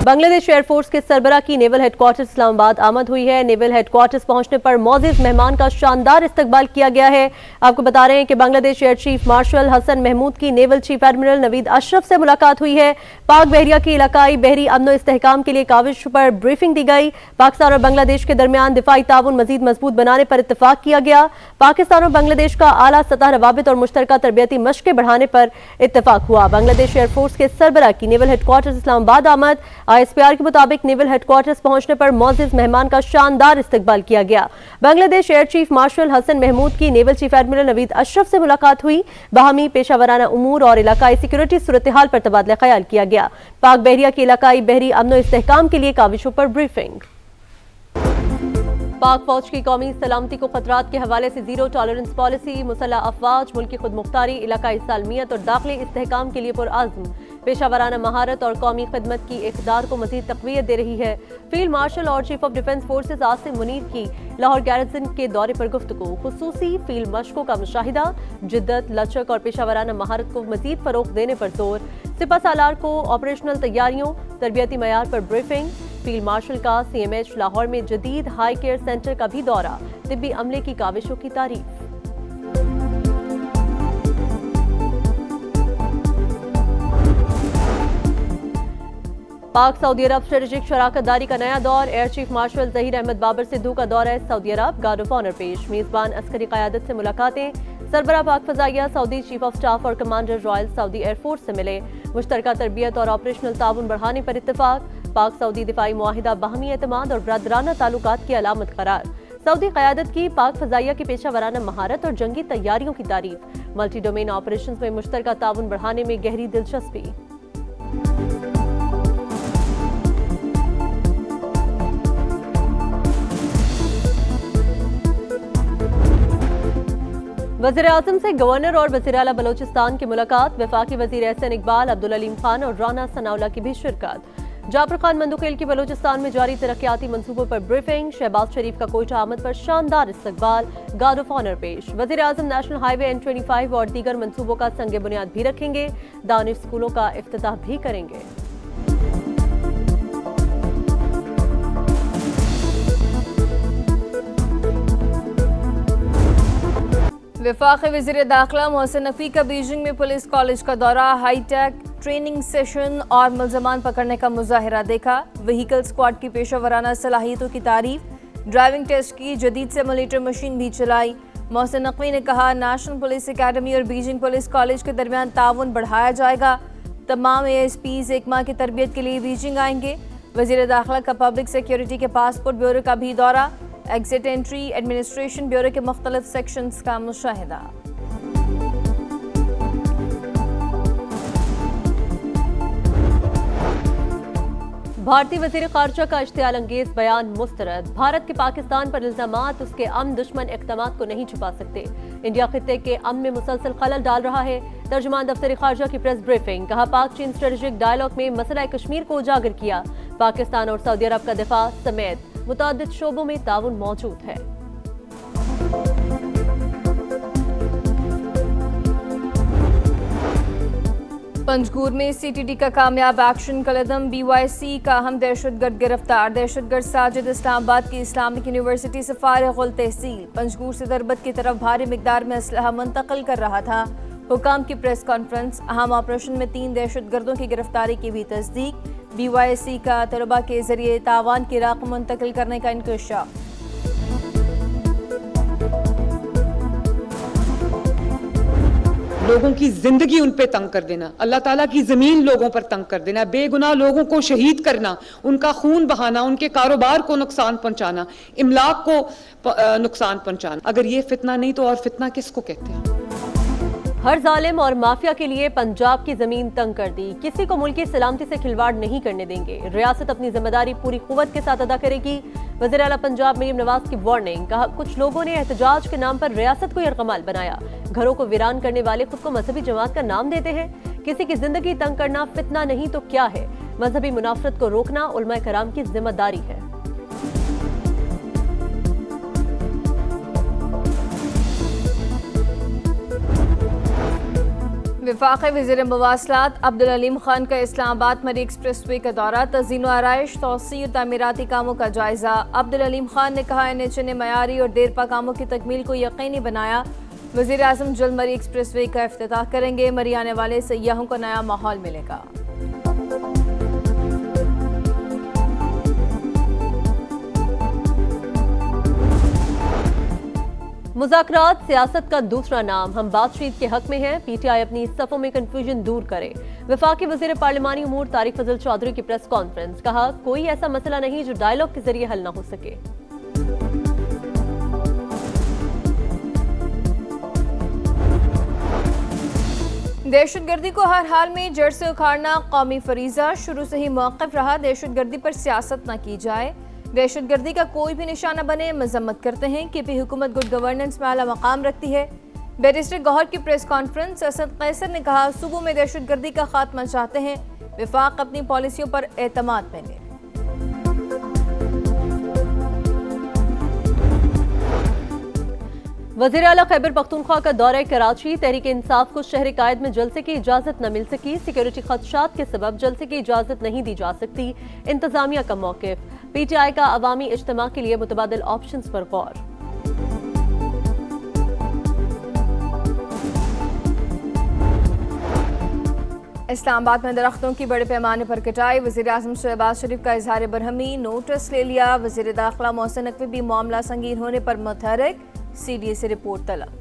Bangladesh air force के सरबरा की naval headquarters Islamabad आमद हुई है। नेवल हेडक्वार्टर्स पहुंचने पर मौजूद मेहमान का शानदार इस्तकबाल किया गया है। आपको बता रहे हैं कि Bangladesh air chief marshal Hasan Mahmood की naval chief admiral Naveed Ashraf से मुलाकात हुई है। पाक बहरिया की इलाकाई बहरी अमन इस्तेहकाम के लिए काविश पर ब्रीफिंग दी गई। पाकिस्तान और बांग्लादेश के दरमियान दिफाई ताउन मजीद मजबूत बनाने पर इत्तेफाक किया गया। पाकिस्तान और बांग्लादेश का आला सतह रवाबित और मुश्तरका तरबियती मशक़ें बढ़ाने पर इत्तेफाक हुआ। बांग्लादेश एयरफोर्स के सरबरा की नेवल हेडक्वार्टर्स इस्लामाबाद आमद। ISPR के मुताबिक नेवल हेडक्वार्टर्स पहुंचने पर मौजूद मेहमान का शानदार इस्तकबाल किया गया। Bangladesh air chief marshal Hasan Mahmood की naval chief admiral Naveed Ashraf से मुलाकात हुई। बाहमी पेशावराना उमूर और इलाकाई सिक्योरिटी सूरत हाल पर तबादला ख्याल किया गया। पाक बहरिया की इलाकाई बहरी अमन इस्तेहकाम के लिए काविशों पर ब्रीफिंग। पाक फौज की कौमी सलामती को खतरात के हवाले से जीरो टॉलरेंस पॉलिसी, मुसल्लह अफवाज, मुल्की खुद मुख्तारी, इलाकाई सालमियत और दाखिली इस्तेहकाम के लिए पुरअज़्म पेशावराना महारत और कौमी खिदमत की इक़दार को मज़ीद तक़वियत दे रही है। फील्ड मार्शल और chief of defence forces Asim Munir की लाहौर गैरसन के दौरे पर गुफ्तगू, खुसूसी फील्ड मशकों का मुशाहिदा, जिद्दत, लचक और पेशावराना महारत को मज़ीद फ़रोग़ देने पर जोर। सिपा सालार को ऑपरेशनल तैयारियों, तरबियती मयार पर ब्रीफिंग। फील्ड मार्शल का CMH लाहौर में जदीद हाई केयर सेंटर का भी दौरा, तिब्बी अमले की काविशों की तारीफ। पाक सऊदी अरब स्ट्रेटेजिक शराकतदारी का नया दौर, air chief marshal Zaheer Ahmed Babar Sidhu का दौरा है Saudi Arab, guard of honour पेश, मेजबान अस्करी क़यादत से मुलाकातें। सरबरा पाक फ़ज़ाइया सऊदी चीफ ऑफ स्टाफ और कमांडर रॉयल सऊदी एयरफोर्स से मिले। मुश्तरका तरबियत और ऑपरेशनल ताउन बढ़ाने पर इत्तेफाक। पाक सऊदी दिफाई मुआहिदा बाहमी एतमाद और ब्रादराना ताल्लुकात की अलामत करार। सऊदी क़यादत की पाक फ़ज़ाइया की पेशावराना महारत और जंगी तैयारियों की तारीफ। मल्टी डोमेन ऑपरेशन में मुश्तरका ताउन बढ़ाने में गहरी दिलचस्पी। वज़ीर-ए-आज़म से गवर्नर और वज़ीर आला बलोचिस्तान की मुलाकात। वफाकी वज़ीर एहसन इकबाल, अब्दुल अलीम खान और राना सनाउल्लाह की भी शिरकत। जाफर खान मंदुखेल की बलोचिस्तान में जारी तरक्याती मंसूबों पर ब्रीफिंग। शहबाज शरीफ का कोयटा आमद पर शानदार इस्तकबाल, गार्ड ऑफ ऑनर पेश। वज़ीर-ए-आज़म नेशनल हाईवे N25 और दीगर मंसूबों का संग बुनियाद भी रखेंगे। दानिश स्कूलों का इफ्तिताह भी करेंगे। वफाक़ी वज़ीर दाखिला मोहसिन नकवी का बीजिंग में पुलिस कॉलेज का दौरा, हाईटेक ट्रेनिंग सेशन और मुल्ज़मान पकड़ने का मुजाहिरा देखा। व्हीकल स्क्वाड की पेशा सलाहियतों की तारीफ। ड्राइविंग टेस्ट की जदीद सिमुलेटर मशीन भी चलाई। मोहसिन नकवी ने कहा नेशनल पुलिस अकेडमी और बीजिंग पुलिस कॉलेज के दरमियान ताउन बढ़ाया जाएगा। तमाम ASPs एक माह की तरबियत के लिए बीजिंग आएंगे। वज़ीर दाखिला का पब्लिक सिक्योरिटी के पासपोर्ट ब्यूरो का भी दौरा, एग्जिट एंट्री एडमिनिस्ट्रेशन ब्यूरो के मुख्तलिफ सेक्शंस का मुशाहिदा। भारतीय वज़ीर ख़ारजा का इश्तियाल अंगेज बयान मुस्तरद। भारत के पाकिस्तान पर इल्ज़ामात उसके अमन दुश्मन इक़दामात को नहीं छुपा सकते। इंडिया खित्ते के अमन में मुसलसल खलल डाल रहा है। तर्जुमान दफ्तर ख़ारजा की प्रेस ब्रीफिंग, कहा पाक चीन स्ट्रेटेजिक डायलॉग में मसला कश्मीर को उजागर किया। पाकिस्तान और सऊदी अरब का दिफा समेत मुतादिद शोबों में ताउन मौजूद है। पंजगूर में CTD का कामयाब एक्शन कलदम, BYC का अहम दहशतगर्द गिरफ्तार। दहशतगर्द साजिद इस्लामाबाद की इस्लामिक यूनिवर्सिटी से फारिग तहसील, पंजगूर से दरबत की तरफ भारी मिकदार में असलहा मुंतकिल कर रहा था। हुकाम की प्रेस कॉन्फ्रेंस, अहम ऑपरेशन में 3 दहशतगर्दों की गिरफ्तारी की भी तस्दीक। BYC का तलबा के जरिए तावान की राख मुंतकिल करने का इंकशाफ। लोगों की जिंदगी उन पे तंग कर देना, अल्लाह ताला की जमीन लोगों पर तंग कर देना, बेगुनाह लोगों को शहीद करना, उनका खून बहाना, उनके कारोबार को नुकसान पहुंचाना, इमलाक को नुकसान पहुंचाना। अगर ये फितना नहीं तो और फितना किसको कहते हैं? हर जालिम और माफिया के लिए पंजाब की जमीन तंग कर दी। किसी को मुल्क की सलामती से खिलवाड़ नहीं करने देंगे। रियासत अपनी जिम्मेदारी पूरी कुव्वत के साथ अदा करेगी। वज़ीर आला पंजाब मरीम नवाज की वार्निंग, कहा कुछ लोगों ने एहतजाज के नाम पर रियासत को यरगमाल बनाया। घरों को वीरान करने वाले खुद को मजहबी जमात का नाम देते हैं। किसी की जिंदगी तंग करना फितना नहीं तो क्या है? मजहबी मुनाफरत को रोकना उलमा कराम की जिम्मेदारी है। वफाक़ी वज़ीर मवासलात अब्दुल अलीम खान का इस्लामाबाद मरी एक्सप्रेस वे का दौरा, तज़ीन व आराइश, तौसीर तामीराती कामों का जायज़ा। अब्दुल अलीम खान ने कहा, NHA ने मयारी और देरपा कामों की तकमील को यकीनी बनाया। वज़ीर आज़म जल्द मरी एक्सप्रेस वे का इफ्तिताह करेंगे। मरी आने वाले सयाहों को नया माहौल मिलेगा। मुज़ाकरात सियासत का दूसरा नाम, हम बातचीत के हक में हैं। PTI अपनी सफ़ों में कन्फ्यूजन दूर करे। वफाकी वज़ीर पार्लिमानी उमूर तारिक फजल चौधरी की प्रेस कॉन्फ्रेंस, कहा कोई ऐसा मसला नहीं जो डायलॉग के जरिए हल न हो सके। दहशतगर्दी को हर हाल में जड़ से उखाड़ना कौमी फरीजा, शुरू से ही मौक़िफ़ रहा दहशतगर्दी पर सियासत न की जाए। दहशतगर्दी का कोई भी निशाना बने मजम्मत करते हैं। KP हुकूमत गुड गवर्नेंस में आला मकाम रखती है। बैरिस्टर गौहर की प्रेस कॉन्फ्रेंस, असद कैसर ने कहा सूबों में दहशतगर्दी का खात्मा चाहते हैं, वफाक अपनी पॉलिसियों पर एतमाद में ले। वज़ीर आला खैबर पख्तूनख्वा का दौरा कराची, तहरीक इंसाफ को शहर कायद में जलसे की इजाजत न मिल सकी। सिक्योरिटी खदशात के सबब जलसे की इजाजत नहीं दी जा सकती, इंतजामिया का मौक़िफ़। PTI का अवामी इज्तिमा के लिए मुतबादिल ऑप्शंस पर गौर। इस्लामाबाद में दरख्तों की बड़े पैमाने पर कटाई, वज़ीर आज़म शहबाज शरीफ का इजहार बरहमी, नोटिस ले लिया। वज़ीर दाखिला मोहसिन नकवी भी मामला संगीन होने पर मुतहर्रिक, CDA से रिपोर्ट तलब।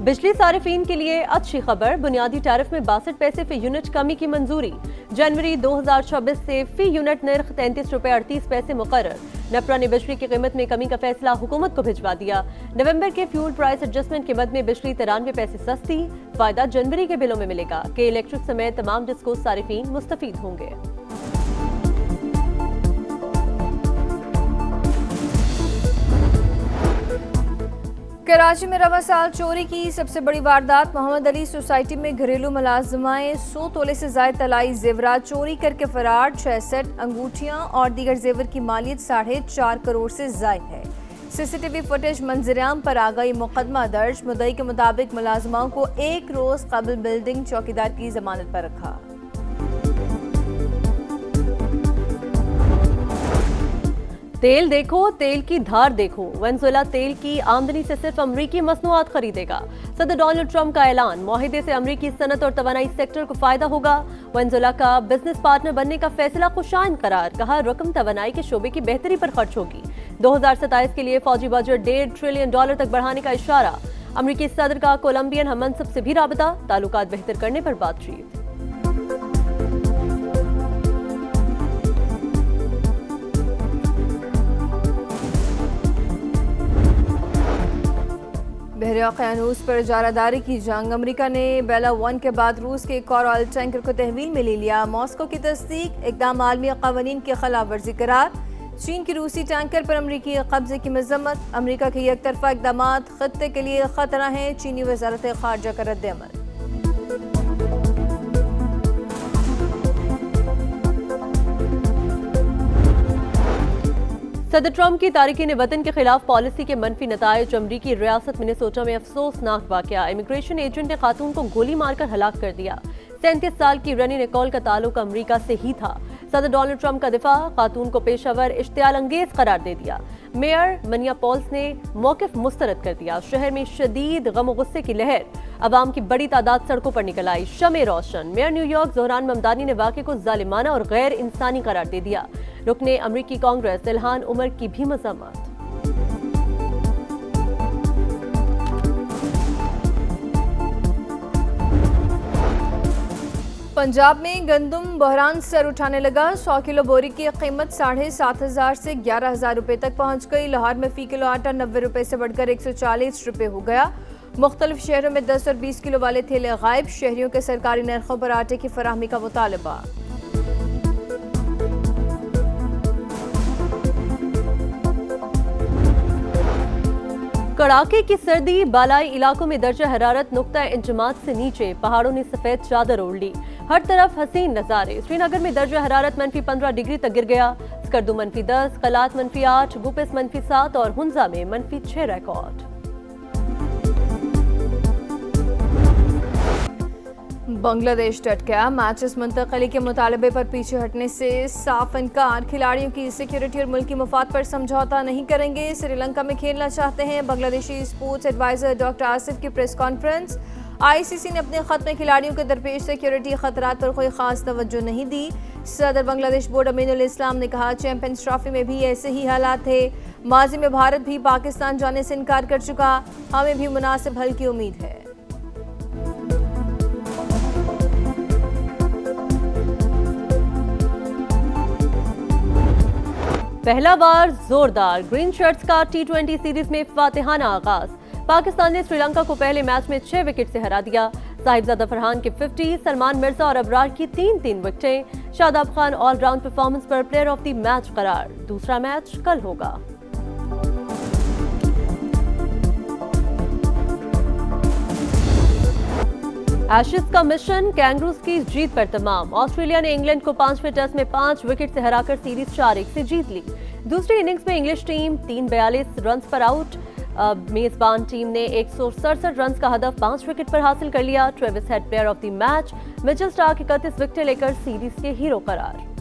बिजली सारिफीन के लिए अच्छी खबर, बुनियादी टैरिफ में 62 पैसे फी यूनिट कमी की मंजूरी। जनवरी 2024 से फी यूनिट निर्ख 33 रुपये 38 पैसे मुकर्रर। नेपरा ने बिजली की कीमत में कमी का फैसला हुकूमत को भिजवा दिया। नवंबर के फ्यूल प्राइस एडजस्टमेंट के मद में बिजली 93 पैसे सस्ती, फायदा जनवरी के बिलों में मिलेगा। के इलेक्ट्रिक समेत तमाम डिस्को सारिफीन मुस्तफीद होंगे। कराची में रवा साल चोरी की सबसे बड़ी वारदात, मोहम्मद अली सोसाइटी में घरेलू मुलाजमाएं 100 तोले से ज्यादा तलाई जेवरात चोरी करके फरार। 6 सेट अंगूठियां और दीगर जेवर की मालियत 4.5 करोड़ से जायद है। CCTV फुटेज मंजरेआम पर आ गई, मुकदमा दर्ज। मुद्दई के मुताबिक मुलाजमाओं को 1 रोज कबल बिल्डिंग चौकीदार की जमानत पर रखा। तेल देखो, तेल की धार देखो। वेनेजुएला तेल की आमदनी से सिर्फ अमरीकी मसनूआत खरीदेगा। सदर डोनाल्ड ट्रंप का ऐलान, मुआहिदे से अमरीकी सनत और तवानाई सेक्टर को फायदा होगा। वेनेजुएला का बिजनेस पार्टनर बनने का फैसला खुशाइन करार, कहा रकम तवानाई के शोबे की बेहतरी पर खर्च होगी। 2027 के लिए फौजी बजट $1.5 ट्रिलियन तक बढ़ाने का इशारा। अमरीकी सदर का कोलंबियन हममनसब से भी राबता, ताल्लुकात बेहतर करने पर बातचीत। बहर-ए-क़यानूस पर इजारादारी की जंग, अमरीका ने बेला 1 के बाद रूस के एक और ऑयल टैंकर को तहवील में ले लिया। मॉस्को की तस्दीक, इक़दाम आलमी क़वानीन की खिलाफ वर्जी करार। चीन की रूसी टैंकर पर अमरीकी कब्जे की मजम्मत, अमरीका के एकतरफा इक़दामात खत्ते के लिए खतरा है। चीनी वज़ारत ख़ारजा का रद्द-ए-अमल। सदर ट्रंप की तारिकीन वतन के खिलाफ पॉलिसी के मनफी नताइज, अमरीकी रियासत मिनेसोटा में अफसोसनाक वाकया। इमिग्रेशन एजेंट ने खातून को गोली मारकर हलाक कर दिया। 37 साल की रनी निकोल का ताल्लुक अमरीका से ही था। सदर डोनाल्ड ट्रंप का दिफा, खातून को पेशावर इश्तियाल अंगेज करार दे दिया। मेयर मिनियापोलिस ने मौक़िफ़ मुस्तरद कर दिया। शहर में शदीद गम और गुस्से की लहर, अवाम की बड़ी तादाद सड़कों पर निकल आई। शमे रोशन, मेयर न्यूयॉर्क ज़ोहरान ममदानी ने वाक़े को जालिमाना और गैर इंसानी करार दे दिया। रुकने अमरीकी कांग्रेस इल्हान उमर की भी मज़म्मत। पंजाब में गंदम बहरान सर उठाने लगा। 100 किलो बोरी की कीमत 7,500 से 11,000 रुपए तक पहुंच गई। लाहौर में फी किलो आटा 90 रुपए से बढ़कर 140 रुपए हो गया। मुख्तलिफ शहरों में 10 और 20 किलो वाले थैले गायब। शहरियों के सरकारी नरखों पर आटे की फराहमी का मुतालबा। कड़ाके की सर्दी, बालाई इलाकों में दर्जा हरारत नुक्ता इंजमात से नीचे। पहाड़ों ने सफेद चादर ओढ़ ली, हर तरफ हसीन नजारे। श्रीनगर में दर्जा हरारत -15 डिग्री तक गिर गया। स्कर्दू -10, कलात -8, गुपिस -7 और हुंजा में -6 रिकॉर्ड। बांग्लादेश डट गया, मैचेस मुंतकली के मुतालबे पर पीछे हटने से साफ इनकार। खिलाड़ियों की सिक्योरिटी और मुल्की मफाद पर समझौता नहीं करेंगे। श्रीलंका में खेलना चाहते हैं। Bangladeshi sports adviser doctor Asif की प्रेस कॉन्फ्रेंस। आईसीसी ने अपने खत में खिलाड़ियों के दरपेश सिक्योरिटी खतरात पर कोई खास तवज्जो नहीं दी। सदर बांग्लादेश बोर्ड अमीनुल इस्लाम ने कहा, चैंपियंस ट्रॉफी में भी ऐसे ही हालात थे। माजी में भारत भी पाकिस्तान जाने से इनकार कर चुका, हमें भी मुनासिब हल की उम्मीद है। पहला बार जोरदार ग्रीन शर्ट्स का T20 सीरीज में फातिहाना आगाज। पाकिस्तान ने श्रीलंका को पहले मैच में 6 विकेट से हरा दिया। साहिबजादा फरहान के 50, सलमान मिर्जा और अबरार की 3-3 विकेटें। शादाब खान ऑलराउंड परफॉर्मेंस पर प्लेयर ऑफ द मैच करार। दूसरा मैच कल होगा। एशेज का मिशन कैंगरूज की जीत पर तमाम। ऑस्ट्रेलिया ने इंग्लैंड को 5वें टेस्ट में 5 विकेट से हराकर सीरीज 4-1 से जीत ली। दूसरी इनिंग्स में इंग्लिश टीम 342 रन पर आउट। मेजबान टीम ने 167 रन का हदफ 5 विकेट पर हासिल कर लिया। Travis head player of the match. Mitchell Starc 31 विकेटें लेकर सीरीज के हीरो करार।